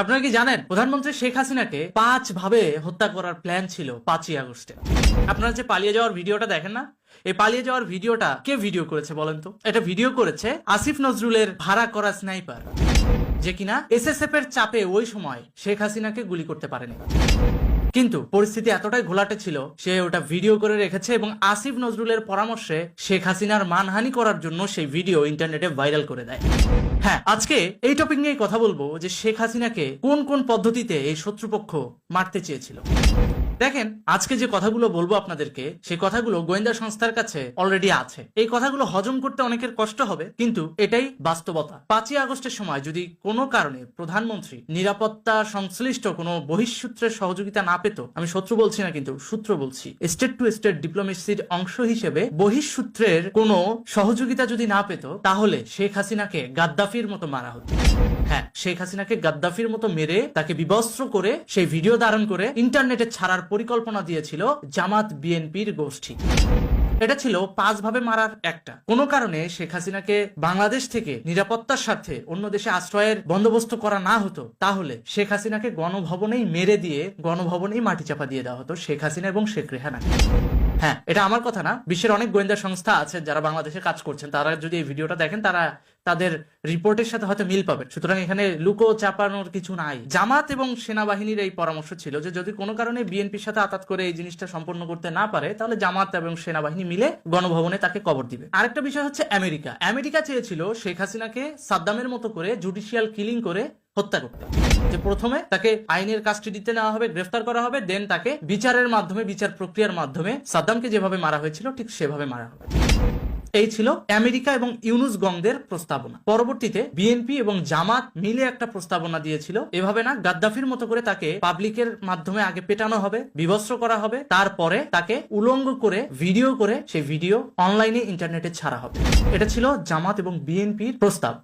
আপনারা কি জানেন প্রধানমন্ত্রী শেখ হাসিনাকে 5 ভাবে হত্যা করার প্ল্যান ছিল 5ই আগস্টে। আপনারা যে পালিয়ে যাওয়ার ভিডিওটা দেখেন না, এই পালিয়ে যাওয়ার ভিডিওটা কে ভিডিও করেছে বলেন তো? এটা ভিডিও করেছে আসিফ নজরুলের ভাড়া করা স্নাইপার, যে কিনা এসএসএফ এর চাপে ওই সময় শেখ হাসিনাকে গুলি করতে পারেনি। কিন্তু পরিস্থিতি এতটাই ঘোলাটে ছিল, সে ওটা ভিডিও করে রেখেছে এবং আসিফ নজরুলের পরামর্শে শেখ হাসিনার মানহানি করার জন্য সেই ভিডিও ইন্টারনেটে ভাইরাল করে দেয়। হ্যাঁ, আজকে এই টপিক নিয়ে কথা বলবো যে শেখ হাসিনাকে কোন কোন পদ্ধতিতে এই শত্রুপক্ষ মারতে চেয়েছিল। দেখেন, আজকে যে কথাগুলো বলবো আপনাদেরকে, সেই কথাগুলো গোয়েন্দা সংস্থার কাছে অলরেডি আছে। এই কথাগুলো হজম করতে অনেকের কষ্ট হবে, কিন্তু এটাই বাস্তবতা। 5ই আগস্টের সময় যদি কোনো কারণে প্রধানমন্ত্রী নিরাপত্তা সংশ্লিষ্ট কোনো বহিঃসূত্রের সহযোগিতা না পেত, আমি শত্রু বলছি না, কিন্তু সূত্র বলছি, স্টেট টু স্টেট ডিপ্লোমেসির অংশ হিসেবে বহিঃসূত্রের কোনো সহযোগিতা যদি না পেত, তাহলে শেখ হাসিনাকে গাদ্দাফির মতো মারা হতো। হ্যাঁ, শেখ হাসিনাকে গাদ্দাফির মতো মেরে তাকে বিবস্ত্র করে সেই ভিডিও ধারণ করে ইন্টারনেটে ছাড়ার পরিকল্পনা দিয়েছিল জামাত বিএনপির গোষ্ঠী। এটা ছিল 5 ভাবে মারার একটা। কোনো কারণে শেখ হাসিনাকে বাংলাদেশ থেকে নিরাপত্তার স্বার্থে অন্য দেশে আশ্রয়ের বন্দোবস্ত করা না হতো, তাহলে শেখ হাসিনাকে গণভবনেই মেরে দিয়ে গণভবনেই মাটি চাপা দিয়ে দেওয়া হতো শেখ হাসিনা এবং শেখ রেহানাকে। হ্যাঁ, এটা আমার কথা না, বিশ্বের অনেক গোয়েন্দা সংস্থা আছে যারা বাংলাদেশে কাজ করছেন, তারা যদি এই ভিডিওটা দেখেন, তারা তাদের রিপোর্টের সাথে হয়তো মিল পাবেন। সুতরাং এখানে লুকো চাপানোর কিছু নাই। জামাত এবং সেনাবাহিনীর এই পরামর্শ ছিল যে যদি কোনো কারণে বিএনপির সাথে আতাত করে এই জিনিসটা সম্পন্ন করতে না পারে, তাহলে জামাত এবং সেনাবাহিনী মিলে গণভবনে তাকে কবর দিবে। আরেকটা বিষয় হচ্ছে আমেরিকা চেয়েছিল শেখ হাসিনাকে সাদ্দামের মতো করে জুডিশিয়াল কিলিং করে হত্যা করতে। যে প্রথমে তাকে আইনের কাস্টডিতে নেওয়া হবে, গ্রেফতার করা হবে, দেন তাকে বিচারের মাধ্যমে, বিচার প্রক্রিয়ার মাধ্যমে সাদ্দামকে যেভাবে মারা হয়েছিল ঠিক সেভাবে মারা হবে। এই ছিল আমেরিকা এবং ইউনুস গংদের প্রস্তাবনা। পরবর্তীতে বিএনপি এবং জামাত মিলে একটা প্রস্তাবনা দিয়েছিল, এভাবে না, গাদ্দাফির মতো করে তাকে পাবলিকের মাধ্যমে আগে পেটানো হবে, বিবস্ত্র করা হবে, তারপরে তাকে উলঙ্গ করে ভিডিও করে সেই ভিডিও অনলাইনে ইন্টারনেটে ছাড়া হবে। এটা ছিল জামাত এবং বিএনপির প্রস্তাব।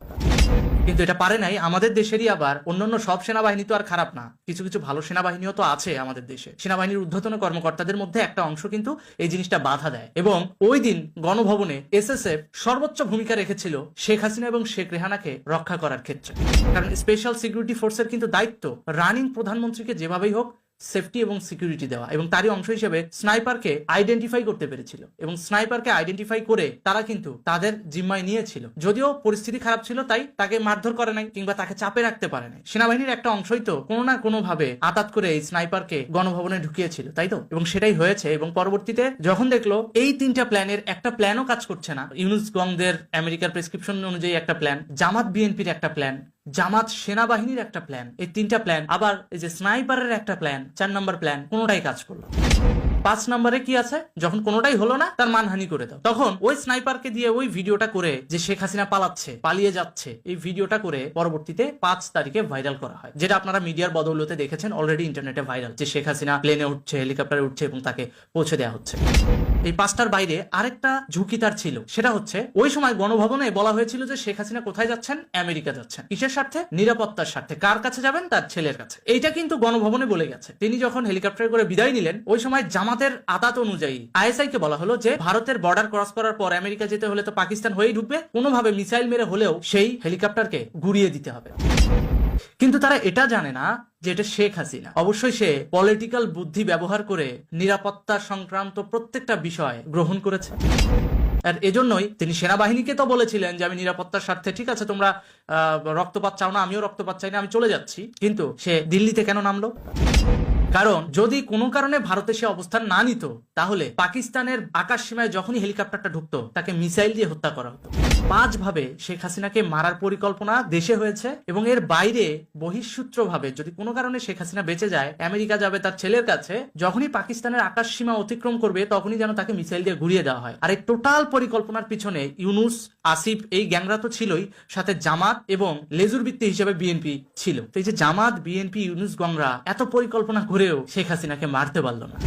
কিন্তু এটা পারে নাই আমাদের দেশেরই। আবার অন্যান্য সব সেনাবাহিনী তো আর খারাপ না, কিছু কিছু ভালো সেনাবাহিনীও তো আছে আমাদের দেশে। সেনাবাহিনীর ঊর্ধ্বতন কর্মকর্তাদের মধ্যে একটা অংশ কিন্তু এই জিনিসটা বাধা দেয়, এবং ওই দিন গণভবনে এসএসএফ সর্বোচ্চ ভূমিকা রেখেছিল শেখ হাসিনা এবং শেখ রেহানাকে রক্ষা করার ক্ষেত্রে। কারণ স্পেশাল সিকিউরিটি ফোর্সের কিন্তু দায়িত্ব রানিং প্রধানমন্ত্রীকে যেভাবেই হোক সেফটি এবং সিকিউরিটি দেওয়া, এবং তারই অংশ হিসেবে স্নাইপারকে আইডেন্টিফাই করতে পেরেছিল, এবং স্নাইপারকে আইডেন্টিফাই করে তারা কিন্তু তাদের জিম্মায় নিয়েছিল। যদিও পরিস্থিতি খারাপ ছিল, তাই তাকে মারধর করে নাই কিংবা তাকে চাপে রাখতে পারে নাই। সেনাবাহিনীর একটা অংশই তো কোনো না কোনো ভাবে আঘাত করে এই স্নাইপারকে গণভবনে ঢুকিয়েছিল, তাই তো? এবং সেটাই হয়েছে। এবং পরবর্তীতে যখন দেখলো এই 3টা প্ল্যানের একটা প্ল্যানও কাজ করছে না, ইউনুস গংদের আমেরিকার প্রেসক্রিপশন অনুযায়ী একটা প্ল্যান, জামাত বিএনপির একটা প্ল্যান, জামাত সেনাবাহিনীর একটা প্ল্যান, এই 3টা প্ল্যান, আবার এই যে স্নাইপারের একটা প্ল্যান, 4 নম্বর প্ল্যান, কোনোটাই কাজ করলো। 5 নম্বরে কি আছে? যখন কোনোটাই হলো না, তার মানহানি করে দাও। তখন ওই স্নাইপারকে দিয়ে ওই ভিডিওটা করে, যে শেখ হাসিনা পালিয়ে যাচ্ছে, এই ভিডিওটা করে পরবর্তীতে 5 তারিখে ভাইরাল করা হয়, যেটা আপনারা মিডিয়ার বদৌলতে দেখেছেন অলরেডি ইন্টারনেটে ভাইরাল, যে শেখ হাসিনা প্লেনে উঠছে, হেলিকপ্টারে উঠছে এবং তাকে পৌঁছে দেওয়া হচ্ছে। এই 5টার বাইরে আরেকটা ঝুঁকি তার ছিল, সেটা হচ্ছে ওই সময় গণভবনে বলা হয়েছিল যে শেখ হাসিনা কোথায় যাচ্ছেন? আমেরিকা যাচ্ছেন। কিসের স্বার্থে? নিরাপত্তার স্বার্থে। কার কাছে যাবেন? তার ছেলের কাছে। এইটা কিন্তু গণভবনে বলে গেছে। তিনি যখন হেলিকপ্টারে করে বিদায় নিলেন, ওই সময় জামাতের আদাত অনুযায়ী আইএসআই কে বলা হলো যে ভারতের বর্ডার ক্রস করার পর আমেরিকা যেতে হলে তো পাকিস্তান হয়েই ঢুকবে, কোনোভাবে মিসাইল মেরে হলেও সেই হেলিকপ্টারকে গুড়িয়ে দিতে হবে। কিন্তু তারা এটা জানে না যে এটা শেখ হাসিনা। অবশ্যই সে পলিটিক্যাল বুদ্ধি ব্যবহার করে নিরাপত্তা সংক্রান্ত প্রত্যেকটা বিষয় গ্রহণ করেছে। আর এজন্যই তিনি সেনাবাহিনীকে তো বলেছিলেন যে আমি নিরাপত্তার স্বার্থে, ঠিক আছে, তোমরা রক্তপাত চাও না, আমিও রক্তপাত চাই না, আমি চলে যাচ্ছি। কিন্তু সে দিল্লিতে কেন নামলো? কারণ যদি কোনো কারণে ভারতে সে অবস্থান না নিত, তাহলে পাকিস্তানের আকাশ সীমায় যখনই হেলিকপ্টারটা ঢুকতো, তাকে মিসাইল দিয়ে হত্যা করা হতো। 5 ভাবে শেখ হাসিনাকে মারার পরিকল্পনা দেশে হয়েছে, এবং এর বাইরে বহিঃসূত্র ভাবে যদি কোনো কারণে শেখ হাসিনা বেঁচে যায়, আমেরিকা যাবে তার ছেলের কাছে, যখনই পাকিস্তানের আকাশ সীমা অতিক্রম করবে, তখনই যেন তাকে মিসাইল দিয়ে ঘুরিয়ে দেওয়া হয়। আর এই টোটাল পরিকল্পনার পিছনে ইউনুস, আসিফ, এই গ্যাংরা তো ছিলই, সাথে জামাত এবং লেজুর ভিত্তি হিসেবে বিএনপি ছিল। তো এই যে জামাত, বিএনপি, ইউনুস গংরা এত পরিকল্পনা করেও শেখ হাসিনাকে মারতে পারলো না।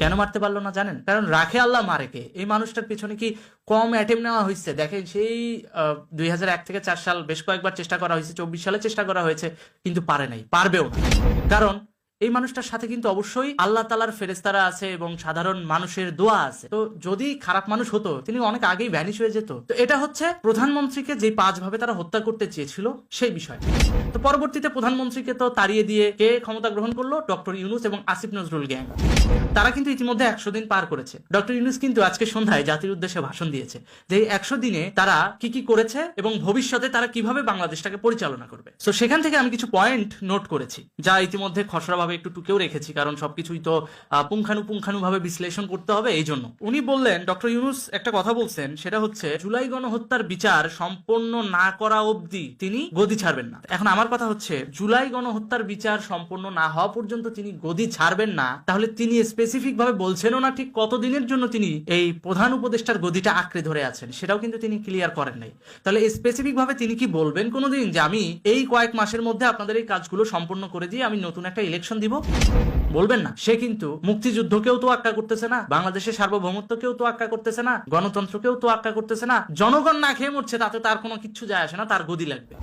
কেন মারতে পারলো না জানেন? কারণ রাখে আল্লাহ মারে কে। এই মানুষটার পিছনে কি কম অ্যাটেম্প নেওয়া হয়েছে? দেখেন, সেই 2001 থেকে 4 সাল বেশ কয়েকবার চেষ্টা করা হয়েছে, 24 সালে চেষ্টা করা হয়েছে, কিন্তু পারে নাই, পারবেও না। কারণ এই মানুষটার সাথে কিন্তু অবশ্যই আল্লাহ তাআলার ফেরেশতারা আছে এবং সাধারণ মানুষের দোয়া আছে। তো যদি খারাপ মানুষ হতো তিনি অনেক আগেই ভ্যানিশ হয়ে যেত। তো এটা হচ্ছে প্রধানমন্ত্রীকে যে 5 ভাবে তারা হত্যা করতে চেয়েছিল সেই বিষয়। তো পরবর্তীতে প্রধানমন্ত্রীকে তো তাড়িয়ে দিয়ে কে ক্ষমতা গ্রহণ করলো? ডক্টর ইউনূস এবং আসিফ নজরুল গ্যাং। তারা কিন্তু ইতিমধ্যে 100 দিন পার করেছে। ডক্টর ইউনূস কিন্তু আজকে সন্ধ্যায় জাতির উদ্দেশ্যে ভাষণ দিয়েছে যে 100 দিনে তারা কি কি করেছে এবং ভবিষ্যতে তারা কিভাবে বাংলাদেশটাকে পরিচালনা করবে। তো সেখান থেকে আমি কিছু পয়েন্ট নোট করেছি, যা ইতিমধ্যে খসড়াভাবে একটু টুকেও রেখেছি, কারণ সবকিছুই তো পুঙ্খানুপুঙ্খানুভাবে বিশ্লেষণ করতে হবে। এই জন্য উনি বললেন, ডক্টর ইউনূস একটা কথা বলছেন, সেটা হচ্ছে জুলাই গণহত্যার বিচার সম্পন্ন না করা অবধি তিনি গদি ছাড়বেন না। এখন আমার কথা হচ্ছে, জুলাই গণহত্যার বিচার সম্পন্ন না হওয়া পর্যন্ত তিনি গদি ছাড়বেন না, তাহলে তিনি স্পেসিফিক ভাবে বলছেনও না ঠিক কতদিনের জন্য তিনি এই প্রধান উপদেষ্টার গদিটা আঁকড়ে ধরে আছেন, সেটাও কিন্তু তিনি ক্লিয়ার করেন নাই। তাহলে স্পেসিফিক ভাবে তিনি কি বলবেন কোনোদিন যে আমি এই কয়েক মাসের মধ্যে আপনাদের এই কাজগুলো সম্পন্ন করে দিয়ে আমি নতুন একটা ইলেকশন দিব? বলবেন না। সে কিন্তু মুক্তিযুদ্ধকেও তো আক্কা করতেছে না, বাংলাদেশের সার্বভৌমত্বকেও তো আক্কা করতেছে না, গণতন্ত্রকেও তো আক্কা করতেছে না। জনগণ না খেয়ে মরছে, তাতে তার কোনো কিচ্ছু যায় আসে না, তার গদি লাগবে।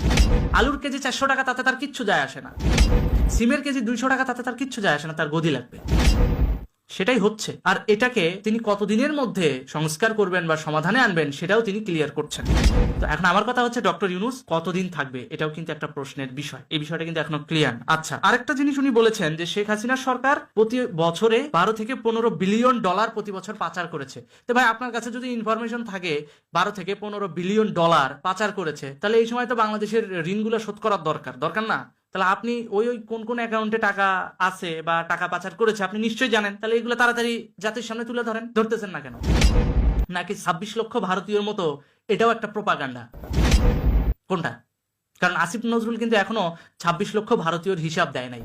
আলুর কেজি 400 টাকা, তাতে তার কিচ্ছু যায় আসে না। সিমের কেজি 200 টাকা, তাতে তার কিচ্ছু যায় আসে না, তার গদি লাগবে। সেটাই হচ্ছে। আর এটাকে তিনি কতদিনের মধ্যে সংস্কার করবেন বা সমাধানে আনবেন সেটাও তিনি ক্লিয়ার করছেন। তো এখন আমার কথা হচ্ছে, ডক্টর ইউনূস কতদিন থাকবে এটাও কিন্তু একটা প্রশ্নের বিষয়। এই বিষয়টা কিন্তু এখনো ক্লিয়ার। আচ্ছা, আরেকটা জিনিস উনি বলেছেন যে শেখ হাসিনার সরকার প্রতি বছরে 12 থেকে 15 বিলিয়ন ডলার প্রতি বছর পাচার করেছে। তো ভাই, আপনার কাছে যদি ইনফরমেশন থাকে 12 থেকে 15 বিলিয়ন ডলার পাচার করেছে, তাহলে এই সময় তো বাংলাদেশের ঋণগুলো শোধ করার দরকার না? তাহলে আপনি ওই কোন কোন অ্যাকাউন্টে টাকা আছে বা টাকা পাচার করেছে আপনি নিশ্চয়ই জানেন। তাহলে এগুলো তাড়াতাড়ি জাতির সামনে তুলে ধরেন। ধরতেছেন না কেন? নাকি 26 লক্ষ ভারতীয়র মতো এটাও একটা প্রোপাগান্ডা? কোনটা? কারণ আসিফ নজরুল কিন্তু এখনো 26 লক্ষ ভারতীয়র হিসাব দেয় নাই।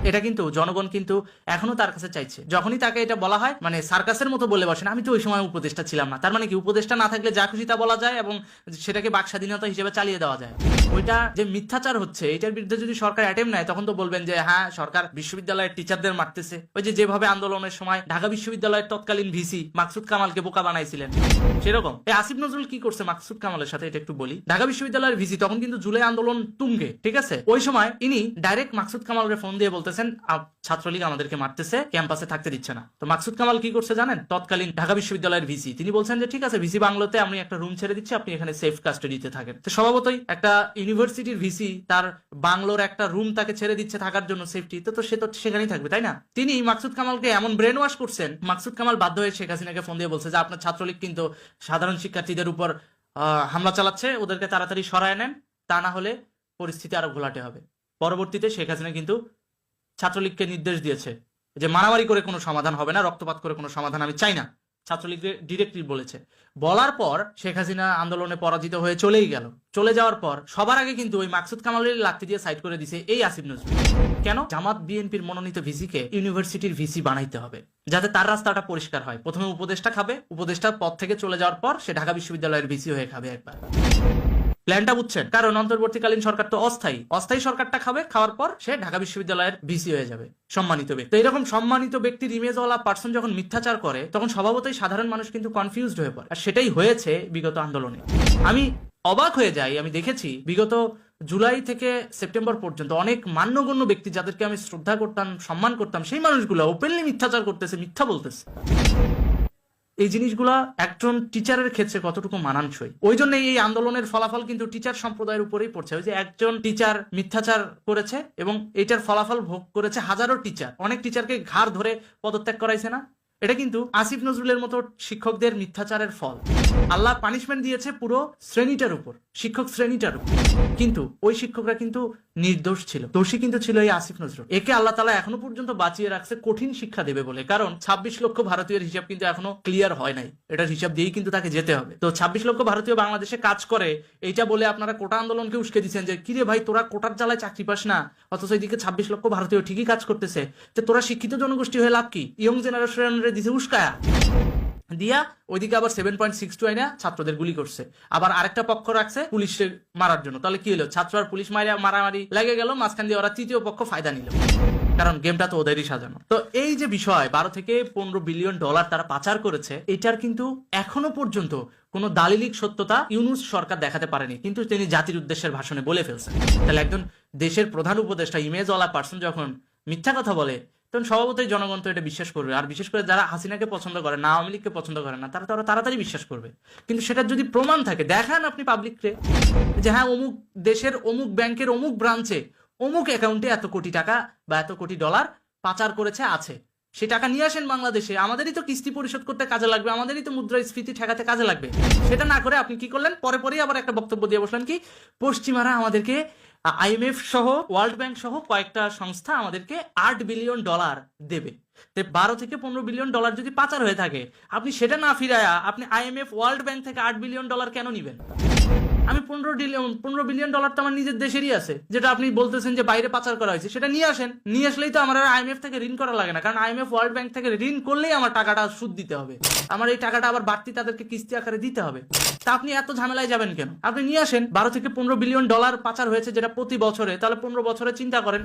এটা কিন্তু জনগণ কিন্তু এখনো তার কাছে চাইছে। যখনই তাকে এটা বলা হয়, মানে সার্কাসের মতো বলে বসেন, আমি তো ওই সময় উপদেষ্টা ছিলাম না। তার মানে কি, উপদেষ্টা না থাকলে যা খুশি তা বলা যায় এবং সেটাকে বাক স্বাধীনতা হিসেবে চালিয়ে দেওয়া যায়? ওইটা যে মিথ্যাচার হচ্ছে, এটার বিরুদ্ধে যদি সরকার অ্যাটেম্প নেয়, তখন তো বলবেন যে হ্যাঁ, সরকার বিশ্ববিদ্যালয়ের টিচারদের মারতেছে। ওই যেভাবে আন্দোলনের সময় ঢাকা বিশ্ববিদ্যালয়ের তৎকালীন ভিসি মাকসুদ কামালকে বোকা বানাইছিলেন, সেরকম এই আসিফ নজরুল কি করছে মাকসুদ কামালের সাথে, এটা একটু বলি। ঢাকা বিশ্ববিদ্যালয়ের ভিসি তখন কিন্তু জুলাই আন্দোলন তুঙ্গে, ঠিক আছে? ওই সময় ইনি ডাইরেক্ট মাকসুদ কামালকে ফোন দিয়ে বলতেছেন ছাত্রলীগ আমাদেরকে মারতেছে, ক্যাম্পাসে থাকতে দিচ্ছে না। তো মাকসুদ কামাল কি করছে জানেন? তৎকালীন ঢাকা বিশ্ববিদ্যালয়ের ভিসি, তিনি বলছেন যে ঠিক আছে, ভিসি বাংলোতে আমি একটা রুম ছেড়ে দিচ্ছি, আপনি এখানে সেফ কাস্টাডিতে থাকেন। তো স্বভাবতই একটা ইউনিভার্সিটির ভিসি তার বাংলোর একটা রুম তাকে ছেড়ে দিচ্ছে থাকার জন্য সেফটি, তো সে তো সেখানেই থাকবে, তাই না? তিনি মাকসুদ কামালকে এমন ব্রেন ওয়াশ করছেন, মাকসুদ কামাল বাধ্য হয়ে শেখ হাসিনাকে ফোন দিয়ে বলছে যে আপনার ছাত্রলীগ কিন্তু সাধারণ শিক্ষার্থীদের উপর হামলা চালাচ্ছে, ওদেরকে তাড়াতাড়ি সরায় নেন, তা না হলে পরিস্থিতি আরো ঘোলাটে হবে। পরবর্তীতে শেখ হাসিনা কিন্তু ছাত্রলীগকে নির্দেশ দিয়েছে যে মারামারি করে কোনো সমাধান হবে না, রক্তপাত করে কোনো সমাধান আমি চাই না। ছাত্রলীগকে ডিরেক্টলি বলেছে। বলার পর শেখ হাসিনা আন্দোলনে পরাজিত হয়ে চলেই গেল। চলে যাওয়ার পর সবার আগে কিন্তু ওই মাকসুদ কামালের লাঠি দিয়ে সাইড করে দিছে এই আসিফ নজরুল। কেন? জামাত বিএনপির মনোনীত ভিসিকে ইউনিভার্সিটির ভিসি বানাইতে হবে, যাতে তার রাস্তাটা পরিষ্কার হয়। প্রথমে উপদেষ্টা খাবে, উপদেষ্টার পদ থেকে চলে যাওয়ার পর সে ঢাকা বিশ্ববিদ্যালয়ের ভিসি হয়ে খাবে একবার। প্ল্যানটা বুঝছেন? কারণ অন্তর্বর্তীকালীন সরকার তো অস্থায়ী সরকারটা খাবে, খাওয়ার পর সে ঢাকা বিশ্ববিদ্যালয়ের ভিসি হয়ে যাবে, সম্মানিত ব্যক্তি। তো এরকম সম্মানিত ব্যক্তির ইমেজওয়ালা পার্সন যখন মিথ্যাচার করে, তখন স্বভাবতই সাধারণ মানুষ কিন্তু কনফিউজড হয়ে পড়ে। আর সেটাই হয়েছে বিগত আন্দোলনে। আমি অবাক হয়ে যাই, আমি দেখেছি বিগত জুলাই থেকে সেপ্টেম্বর পর্যন্ত অনেক মান্যগণ্য ব্যক্তি যাদেরকে আমি শ্রদ্ধা করতাম, সম্মান করতাম, সেই মানুষগুলো ওপেনলি মিথ্যাচার করতেছে, মিথ্যা বলতেছে। এই জিনিসগুলা একজন টিচারের ক্ষেত্রে কতটুকু মানানসই। ওই জন্য এই আন্দোলনের ফলাফল কিন্তু টিচার সম্প্রদায়ের উপরেই পড়ছে। ওই যে একজন টিচার মিথ্যাচার করেছে এবং এটার ফলাফল ভোগ করেছে হাজারো টিচার। অনেক টিচারকে ঘাড় ধরে পদত্যাগ করাইছে না? এটা কিন্তু আসিফ নজরুলের মতো শিক্ষকদের মিথ্যাচারের ফল। আল্লাহ পানিশমেন্ট দিয়েছে পুরো শ্রেণীটার উপর, শিক্ষক শ্রেণীটার উপর, কিন্তু ওই শিক্ষকরা কিন্তু নির্দোষ ছিল। দোষী কিন্তু ছিল এই আসিফ নজরুল। একে আল্লাহ তাআলা এখনো পর্যন্ত বাঁচিয়ে রাখছে কঠিন শিক্ষা দেবে বলে। কারণ 26 লক্ষ ভারতীয়ের হিসাব কিন্তু এখনো ক্লিয়ার হয় নাই। এটার হিসাব দিয়েই কিন্তু তাকে যেতে হবে। তো 26 লক্ষ ভারতীয় বাংলাদেশে কাজ করে, এইটা বলে আপনারা কোটা আন্দোলনকে উস্কে দিচ্ছেন যে কিরে ভাই, তোরা কোটার জ্বালায় চাকরি পাস না, অথচ এদিকে 26 লক্ষ ভারতীয় ঠিকই কাজ করতেছে। তো তোরা শিক্ষিত জনগোষ্ঠী হয়ে লাভ কি? ইয়ং জেনারেশনের দিছে উস্কায়া দিয়া, ওইদিকে আবার 7.62 আইনা ছাত্রদের গুলি করছে। আবার আরেকটা পক্ষ রাখছে পুলিশে মারার জন্য। তাহলে কি হলো? ছাত্র আর পুলিশ মারামারি লেগে গেল, মাঝখান দিয়ে ওরা তৃতীয় পক্ষ ফায়দা নিল, কারণ গেমটা তো ওদেরই সাজানো। তো এই যে বিষয় 12 থেকে 15 বিলিয়ন ডলার তারা পাচার করেছে, এটার কিন্তু এখনো পর্যন্ত কোনো দালিলিক সত্যতা ইউনূস সরকার দেখাতে পারেনি, কিন্তু তিনি জাতির উদ্দেশ্যের ভাষণে বলে ফেলছেন। তাহলে একজন দেশের প্রধান উপদেষ্টা, ইমেজওয়ালা পার্সন যখন মিথ্যা কথা বলে, তখন স্বভাবতই জনগণ তো এটা বিশ্বাস করবে। আর বিশেষ করে যারা হাসিনাকে পছন্দ করে না, আওয়ামী লীগকে পছন্দ করে না, তারা তো আরো তাড়াতাড়ি বিশ্বাস করবে। কিন্তু সেটা যদি প্রমাণ থাকে, দেখান আপনি পাবলিককে যে হ্যাঁ অমুক দেশের অমুক ব্যাংকের অমুক ব্রাঞ্চে অমুক অ্যাকাউন্টে এত কোটি টাকা বা এত কোটি ডলার পাচার করেছে আছে, সে টাকা নিয়ে আসেন বাংলাদেশে, আমাদেরই তো কিস্তি পরিশোধ করতে কাজে লাগবে, আমাদেরই তো মুদ্রাস্ফীতি ঠেকাতে কাজে লাগবে। সেটা না করে আপনি কি করলেন, পরেই আবার একটা বক্তব্য দিয়ে বসলেন কি পশ্চিমারা আমাদেরকে আইএমএফ সহ ওয়ার্ল্ড ব্যাংক সহ কয়েকটা সংস্থা আমাদেরকে $8 বিলিয়ন দেবে। 12 থেকে 15 বিলিয়ন ডলার যদি পাচার হয়ে থাকে, আপনি সেটা না ফিরায়া আপনি আইএমএফ ওয়ার্ল্ড ব্যাংক থেকে $8 বিলিয়ন কেন নিবেন? আমি 15 বিলিয়ন ডলার তো আমার নিজের দেশেরই আছে, যেটা আপনি বলতেছেন যে বাইরে পাচার করা হয়েছে, সেটা নিয়ে আসেন। নিয়ে আসলেই তো আমার আইএমএফ থেকে ঋণ করা লাগে না, কারণ আইএমএফ ওয়ার্ল্ড ব্যাংক থেকে ঋণ করলেই আমার টাকাটা সুদ দিতে হবে, আমার এই টাকাটা আবার বাড়তি তাদেরকে কিস্তি আকারে দিতে হবে। তা আপনি এত ঝামেলায় যাবেন কেন? আপনি নিয়ে আসেন। 12 থেকে 15 বিলিয়ন ডলার পাচার হয়েছে যেটা প্রতি বছরে, তাহলে 15 বছরে চিন্তা করেন,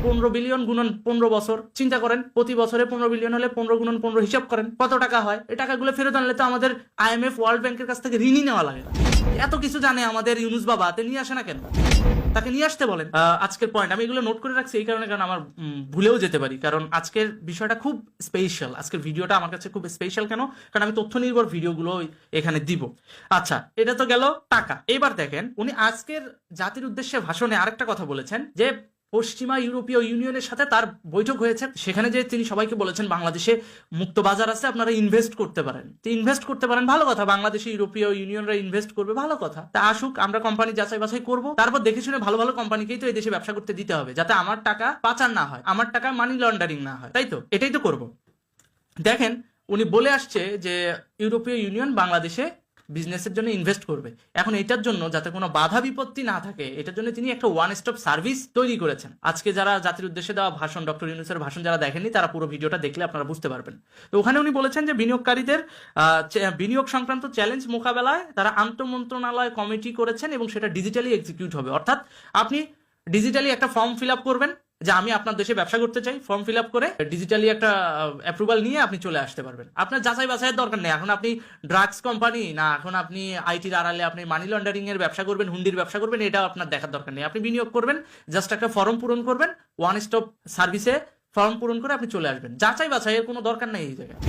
15 বিলিয়ন গুণন 15 বছর চিন্তা করেন, প্রতি বছরে 15 বিলিয়ন হলে 15 গুণন 15 হিসাব করেন কত টাকা হয়। এই টাকাগুলো ফেরত আনলে তো আমাদের আইএমএফ ওয়ার্ল্ড ব্যাংকের কাছ থেকে ঋণই নেওয়া লাগে। এত কিছু জানে আমাদের ইউনুস বাবা, তে নিয়ে আসে না কেন? তাকে নিয়ে আসতে বলেন। আজকের পয়েন্ট আমি এগুলো নোট করে রাখছি এই কারণে, কারণ আমার ভুলেও যেতে পারি, কারণ আজকের বিষয়টা খুব স্পেশাল। আজকের ভিডিওটা আমার কাছে খুব স্পেশাল কেন? কারণ আমি তথ্য নির্ভর ভিডিওগুলো এখানে দিব। আচ্ছা, এটা তো গেল টাকা। এবার দেখেন উনি আজকের জাতির উদ্দেশ্যে ভাষণে আরেকটা কথা বলেছেন যে পশ্চিমা ইউরোপীয় ইউনিয়নের সাথে তার বৈঠক হয়েছে, সেখানে যে তিনি সবাইকে বলেছেন বাংলাদেশে মুক্ত বাজার আছে, আপনারা ইনভেস্ট করতে পারেন। ইনভেস্ট করতে পারেন, ভালো কথা, বাংলাদেশে ইউরোপীয় ইউনিয়নরা ইনভেস্ট করবে, ভালো কথা। তা আসুক, আমরা কোম্পানি যাচাই বাছাই করবো, তারপর দেখে শুনে ভালো ভালো কোম্পানিকেই তো এই দেশে ব্যবসা করতে দিতে হবে, যাতে আমার টাকা পাচার না হয়, আমার টাকা মানি লন্ডারিং না হয়, তাই তো? এটাই তো করবো। দেখেন উনি বলে আসছে যে ইউরোপীয় ইউনিয়ন বাংলাদেশে বিজনেসের জন্য ইনভেস্ট করবে। এখন এটার জন্য যাতে কোনো বাধা বিপত্তি না থাকে, এটার জন্য তিনি একটা ওয়ান স্টপ সার্ভিস তৈরি করেছেন। আজকে যারা জাতির উদ্দেশ্যে দেওয়া ভাষণ, ডক্টর ইউনূসের ভাষণ যারা দেখেননি, তারা পুরো ভিডিওটা দেখলে আপনারা বুঝতে পারবেন। তো ওখানে উনি বলেছেন যে বিনিয়োগকারীদের বিনিয়োগ সংক্রান্ত চ্যালেঞ্জ মোকাবেলায় তারা আন্তঃমন্ত্রণালয় কমিটি করেছেন এবং সেটা ডিজিটালি এক্সিকিউট হবে। অর্থাৎ আপনি ডিজিটালি একটা ফর্ম ফিল আপ করবেন যে আমি আপনার দেশে ব্যবসা করতে চাই, ফর্ম ফিল আপ করে ডিজিটালি একটা অ্যাপ্রুভাল নিয়ে আপনি চলে আসতে পারবেন। আপনার যাচাই বাছাইয়ের দরকার নেই। এখন আপনি ড্রাগস কোম্পানি না, এখন আপনি আইটির আড়ালে আপনি মানি লন্ডারিং এর ব্যবসা করবেন, হুন্ডির ব্যবসা করবেন, এটাও আপনার দেখার দরকার নেই। আপনি বিনিয়োগ করবেন, জাস্ট একটা ফর্ম পূরণ করবেন, ওয়ান স্টপ সার্ভিসে ফর্ম পূরণ করে আপনি চলে আসবেন। যাচাই বাছাইয়ের কোনো দরকার নেই এই জায়গায়।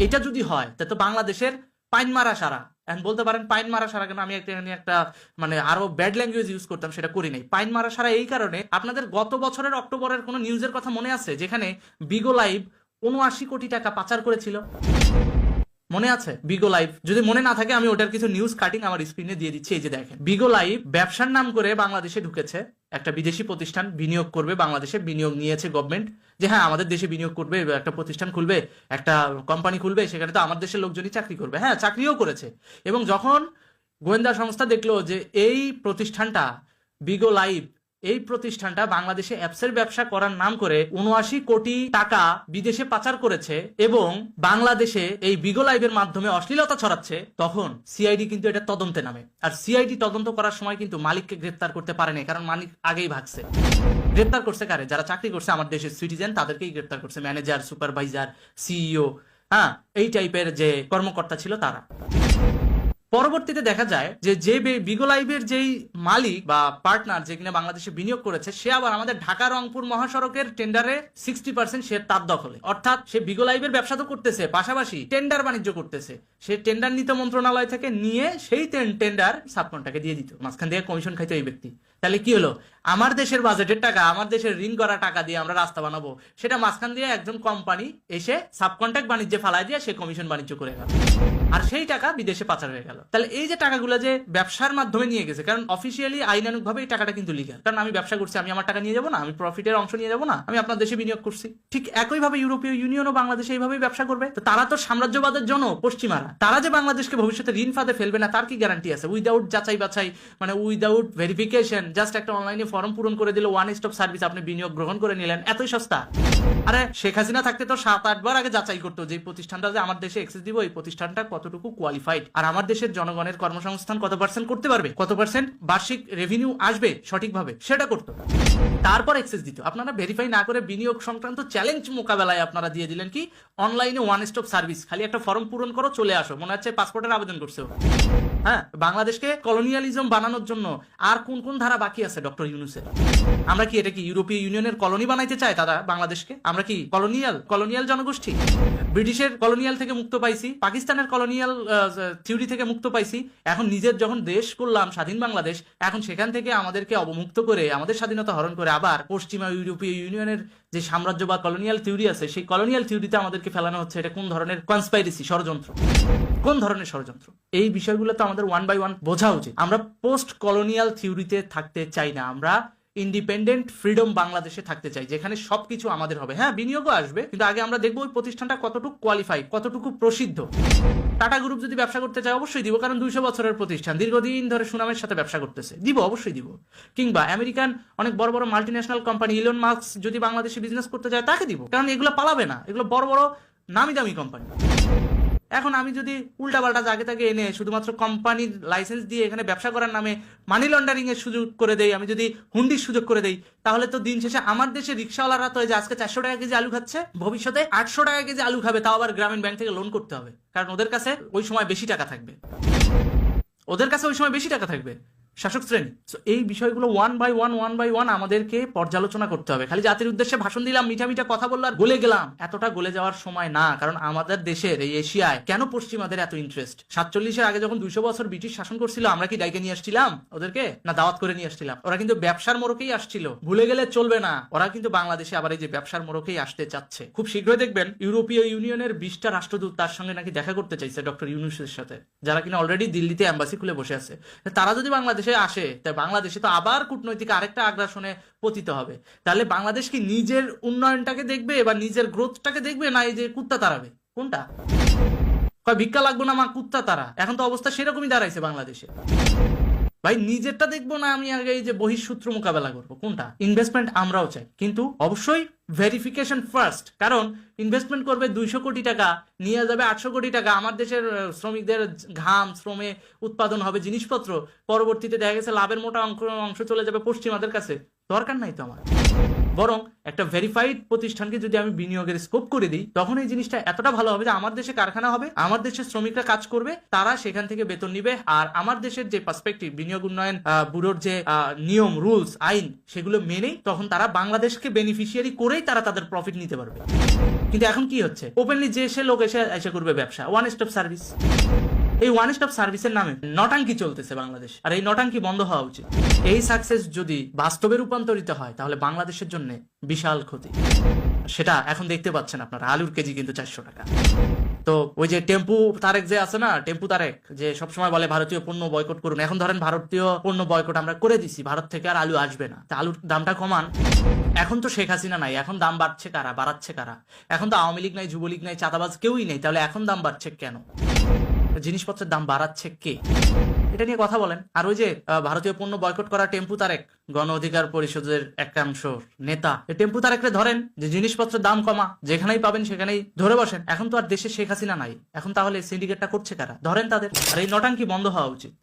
এটা যদি হয় তা তো বাংলাদেশের পাইন মারা সারা, এখন বলতে পারেন পাইন মারা সারা কেন, আমি একটা মানে আরো ব্যাড ল্যাঙ্গুয়েজ ইউজ করতাম, সেটা করি নাই। পাইন মারা সারা এই কারণে, আপনাদের গত বছরের অক্টোবরের কোনো নিউজের কথা মনে আছে যেখানে বিগো লাইভ 79 কোটি টাকা পাচার করেছিল? মনে আছে বিগো লাইভ? যদি মনে না থাকে আমি ওটার কিছু নিউজ কাটিং আমার স্ক্রিনে দিয়ে দিচ্ছি। এই যে দেখেন, বিগো লাইভ ব্যবসার নাম করে বাংলাদেশে ঢুকেছে, একটা বিদেশি প্রতিষ্ঠান বিনিয়োগ করবে বাংলাদেশে, বিনিয়োগ নিয়েছে গভর্নমেন্ট যে হ্যাঁ আমাদের দেশে বিনিয়োগ করবে, একটা প্রতিষ্ঠান খুলবে, একটা কোম্পানি খুলবে, সেখানে তো আমার দেশের লোকজনই চাকরি করবে। হ্যাঁ, চাকরিও করেছে। এবং যখন গোয়েন্দা সংস্থা দেখলো যে এই প্রতিষ্ঠানটা বিগো লাইভ, এই প্রতিষ্ঠানটা বাংলাদেশে অ্যাপসের ব্যবসা করার নাম করে 79 কোটি টাকা বিদেশে পাচার করেছে এবং বাংলাদেশে এই বিগো লাইভের মাধ্যমে অশ্লীলতা ছড়াচ্ছে, তখন সিআইডি কিন্তু এটা তদন্তে নামে। আর সিআইডি তদন্ত করার সময় কিন্তু মালিককে গ্রেফতার করতে পারেনি, কারণ মালিক আগেই ভাগছে। গ্রেফতার করছে কারে? যারা চাকরি করছে আমার দেশের সিটিজেন, তাদেরকেই গ্রেফতার করছে, ম্যানেজার, সুপারভাইজার, সিইও, হ্যাঁ এই টাইপের যে কর্মকর্তা ছিল তারা। পরবর্তীতে দেখা যায় যে বিগো লাইভের যেই মালিক বা পার্টনার যে কিনা বাংলাদেশে বিনিয়োগ করেছে, সে আবার আমাদের ঢাকা রংপুর মহাসড়কের টেন্ডারে 60% সে তার দখলে। অর্থাৎ সে বিগো লাইভের ব্যবসা তো করতেছে, পাশাপাশি টেন্ডার বাণিজ্য করতেছে। সে টেন্ডার নিত মন্ত্রণালয় থেকে, নিয়ে সেই টেন্ডার সাবকন্ট্রাক্টে দিয়ে দিত, মাঝখান দিয়ে কমিশন খাইতো এই ব্যক্তি। তাহলে কি হলো? আমার দেশের বাজেটের টাকা, আমার দেশের ঋণ করা টাকা দিয়ে আমরা রাস্তা বানাবো, সেটা মাঝখান দিয়ে একজন কোম্পানি এসে সাবকন্ট্রাক্ট বাণিজ্যে ফালাই দিয়ে সে কমিশন বাণিজ্য করে গেল, আর সেই টাকা বিদেশে পাচার হয়ে গেল। তাহলে এই যে টাকাগুলো যে ব্যবসার মাধ্যমে নিয়ে গেছে, কারণ অফিসিয়ালি আইনানুগভাবে এই টাকাটা কিন্তু লিগ্যাল, কারণ আমি ব্যবসা করছি, আমি আমার টাকা নিয়ে যাবো না, আমি প্রফিটের অংশ নিয়ে যাবো না, আমি আপনার দেশে বিনিয়োগ করছি। ঠিক একইভাবে ইউরোপীয় ইউনিয়নও বাংলাদেশে এইভাবেই ব্যবসা করবে। তো তারা তো সাম্রাজ্যবাদের জন্য পশ্চিমারা, তারা যে বাংলাদেশকে ভবিষ্যতে ঋণ ফাঁদে ফেলবে না তার কি গ্যারান্টি আছে? উইদাউট যাচাই বাছাই, মানে উইদাউট ভেরিফিকেশন, জাস্ট একটা অনলাইনে ফর্ম পূরণ করে দিল, ওয়ান স্টপ সার্ভিস, আপনি বিনিয়োগ গ্রহণ করে নিলেন, এতই সস্তা? আরে শেখ হাসিনা থাকতে তো 7-8 বার আগে যাচাই করতো যে প্রতিষ্ঠানটা যে আমার দেশে এক্সেস দিব, এই প্রতিষ্ঠানটা কতটুকু কোয়ালিফাইড, আর আমার দেশের জনগণের কর্মসংস্থান কত পার্সেন্ট করতে পারবে, কত পার্সেন্ট বার্ষিক রেভিনিউ আসবে সঠিকভাবে, সেটা করতো, তারপর এক্সেস দিত। আপনারা ভেরিফাই না করে বিনিয়োগ সংক্রান্ত চ্যালেঞ্জ মোকাবেলায় আপনারা দিয়ে দিলেন কি অনলাইনে ওয়ান স্টপ সার্ভিস, খালি একটা ফর্ম পূরণ করো, চলে আসো, মনে হচ্ছে পাসপোর্টের আবেদন করছে। হ্যাঁ, বাংলাদেশকে কলোনিয়ালিজম বানানোর জন্য আর কোন কোন ধারা বাকি আছে ডক্টর ইউনূসের? আমরা কি এটা কি ইউরোপীয় ইউনিয়নের কলোনি বানাইতে চাই তারা বাংলাদেশকে? আমরা কি কলোনিয়াল জনগোষ্ঠী? ব্রিটিশের কলোনিয়াল থেকে মুক্ত পাইছি, পাকিস্তানের কলোনিয়াল থিওরি থেকে মুক্ত পাইছি, এখন নিজের যখন দেশ করলাম স্বাধীন বাংলাদেশ, এখন সেখান থেকে আমাদেরকে অবমুক্ত করে আমাদের স্বাধীনতা হরণ করে আবার পশ্চিমা ইউরোপীয় ইউনিয়নের যে সাম্রাজ্য বা কলোনিয়াল থিওরি আছে সেই কলোনিয়াল থিওরিতে আমাদেরকে ফেলানো হচ্ছে। এটা কোন ধরনের কনস্পাইরেসি, ষড়যন্ত্র? কোন ধরনের ষড়যন্ত্র? এই বিষয়গুলো তো আমাদের ওয়ান বাই ওয়ান বোঝা উচিত। আমরা পোস্ট কলোনিয়াল থিওরিতে থাকতে চাই না, আমরা ইন্ডিপেন্ডেন্ট ফ্রিডম বাংলাদেশে থাকতে চাই, যেখানে সবকিছু আমাদের হবে। হ্যাঁ, বিনিয়োগও আসবে, কিন্তু আগে আমরা দেখবো ওই প্রতিষ্ঠানটা কতটুকু কোয়ালিফাই, কতটুকু প্রসিদ্ধ। টাটা গ্রুপ যদি ব্যবসা করতে চায় অবশ্যই দিব, কারণ 200 বছরের প্রতিষ্ঠান, দীর্ঘদিন ধরে সুনামের সাথে ব্যবসা করতেছে, দিব, অবশ্যই দিব। কিংবা আমেরিকান অনেক বড় বড় মাল্টিন্যাশনাল কোম্পানি ইলন মাস্ক যদি বাংলাদেশে বিজনেস করতে যায় তাকে দিব, কারণ এগুলো পালাবে না, এগুলো বড় বড় নামি দামি কোম্পানি। এখন আমি যদি উল্টাপাল্টা জায়গা থেকে এনে শুধুমাত্র কোম্পানির লাইসেন্স দিয়ে এখানে ব্যবসা করার নামে মানি লন্ডারিং এর সুযোগ করে দেই, আমি যদি হুন্ডির সুযোগ করে দেই, তাহলে তো দিন শেষে আমার দেশে রিক্সাওয়ালারা তো যে আজকে 400 টাকা কেজি আলু খাচ্ছে, ভবিষ্যতে 800 টাকা কেজি আলু খাবে, তাও আবার গ্রামীণ ব্যাংক থেকে লোন করতে হবে, কারণ ওদের কাছে ওই সময় বেশি টাকা থাকবে, শাসক শ্রেণী। এই বিষয়গুলো ওয়ান বাই ওয়ান আমাদেরকে পর্যালোচনা করতে হবে। খালি জাতির উদ্দেশ্যে ভাষণ দিলাম, মিঠা মিঠা কথা বললাম, গলে গেলাম, এতটা গলে যাওয়ার সময় না। কারণ আমাদের দেশের এই এশিয়ায় কেন পশ্চিমাদের এত ইন্টারেস্ট? 47-এর আগে যখন 200 বছর ব্রিটিশ শাসন করছিল, আমরা কি ডাইকে নিয়ে আসছিলাম ওদেরকে, না দাওয়াত করে নিয়ে আসছিলাম? ওরা কিন্তু ব্যবসার মোড়কেই আসছিল, ভুলে গেলে চলবে না। ওরা কিন্তু বাংলাদেশে আবার এই যে ব্যবসার মোড়কেই আসতে চাচ্ছে। খুব শীঘ্রই দেখবেন ইউরোপীয় ইউনিয়নের 20টা রাষ্ট্রদূত তার সঙ্গে নাকি দেখা করতে চাইছে ডক্টর ইউনূসের সাথে, যারা কিনা অলরেডি দিল্লিতে এম্বাসি খুলে বসে আছে। তারা যদি বাংলাদেশে আসে, বাংলাদেশে তো আবার কূটনৈতিক আরেকটা আগ্রাসনে পতিত হবে। তাহলে বাংলাদেশ কি নিজের উন্নয়নটাকে দেখবে বা নিজের গ্রোথটাকে দেখবে, না এই যে কুত্তা তাড়াবে? কোনটা? ভিক্ষা লাগবো না মা, কুত্তা তারা। এখন তো অবস্থা সেরকমই দাঁড়াইছে বাংলাদেশে। ভাই নিজেরটা দেখবো না আমি আগে এই যে বহিঃশত্রু মোকাবেলা করবো? কোনটা? ইনভেস্টমেন্ট আমরাও চাই, কিন্তু অবশ্যই ভেরিফিকেশন ফার্স্ট। কারণ ইনভেস্টমেন্ট করবে 200 কোটি টাকা, নিয়ে যাবে 800 কোটি টাকা, আমার দেশের শ্রমিকদের ঘাম শ্রমে উৎপাদন হবে জিনিসপত্র, পরবর্তীতে দেখা গেছে লাভের মোটা অংশ চলে যাবে পশ্চিমাদের কাছে। দরকার নাই তো আমার। বরং একটা ভেরিফাইড প্রতিষ্ঠানকে যদি আমি বিনিয়োগের স্কোপ করে দিই, তখন এই জিনিসটা এতটা ভালো হবে যে আমার দেশে কারখানা হবে, আমার দেশের শ্রমিকরা কাজ করবে, তারা সেখান থেকে বেতন নিবে, আর আমার দেশের যে পার্সপেক্টিভ বিনিয়োগ উন্নয়ন ব্যুরোর যে নিয়ম রুলস আইন সেগুলো মেনেই তখন তারা বাংলাদেশকে বেনিফিশিয়ারি করেই তারা তাদের প্রফিট নিতে পারবে। কিন্তু এখন কি হচ্ছে? ওপেনলি যে সে লোক এসে করবে ব্যবসা, ওয়ান স্টপ সার্ভিস। এই ওয়ান স্টপ সার্ভিসের নামে নটাঙ্কি চলতেছে বাংলাদেশ, আর এই নটাঙ্কি বন্ধ হওয়া উচিত। এই সাকসেস যদি বাস্তবে রূপান্তরিত হয় তাহলে বাংলাদেশের জন্য বিশাল ক্ষতি। সেটা এখন দেখতে পাচ্ছেন আপনারা, আলুর কেজি কিন্তু 400 টাকা। তো ওই যে টেম্পু তারেক যে আছে না, টেম্পু তারেক যে সবসময় বলে ভারতীয় পণ্য বয়কট করুন, এখন ধরেন ভারতীয় পণ্য বয়কট আমরা করে দিছি, ভারত থেকে আর আলু আসবে না, তা আলুর দামটা কমান। এখন তো শেখ হাসিনা নাই, এখন দাম বাড়ছে কারা, বাড়াচ্ছে কারা? এখন তো আওয়ামী লীগ নাই, যুবলীগ নাই, চাঁদাবাজ কেউই নেই, তাহলে এখন দাম বাড়ছে কেন? জিনিসপত্রের দাম বাড়াচ্ছে কে? এটা নিয়ে কথা বলেন। আর ওই যে ভারতীয় পণ্য বয়কট করা টেম্পু তারেক, গণ অধিকার পরিষদের একাংশ নেতা, টেম্পু তারেকরে ধরেন, যে জিনিসপত্রের দাম কমা, যেখানেই পাবেন সেখানেই ধরে বসেন। এখন তো আর দেশে শেখ হাসিনা নাই, এখন তাহলে সিন্ডিকেটটা করছে কারা? ধরেন তাদের। আর এই নটাঙ্কি বন্ধ হওয়া উচিত।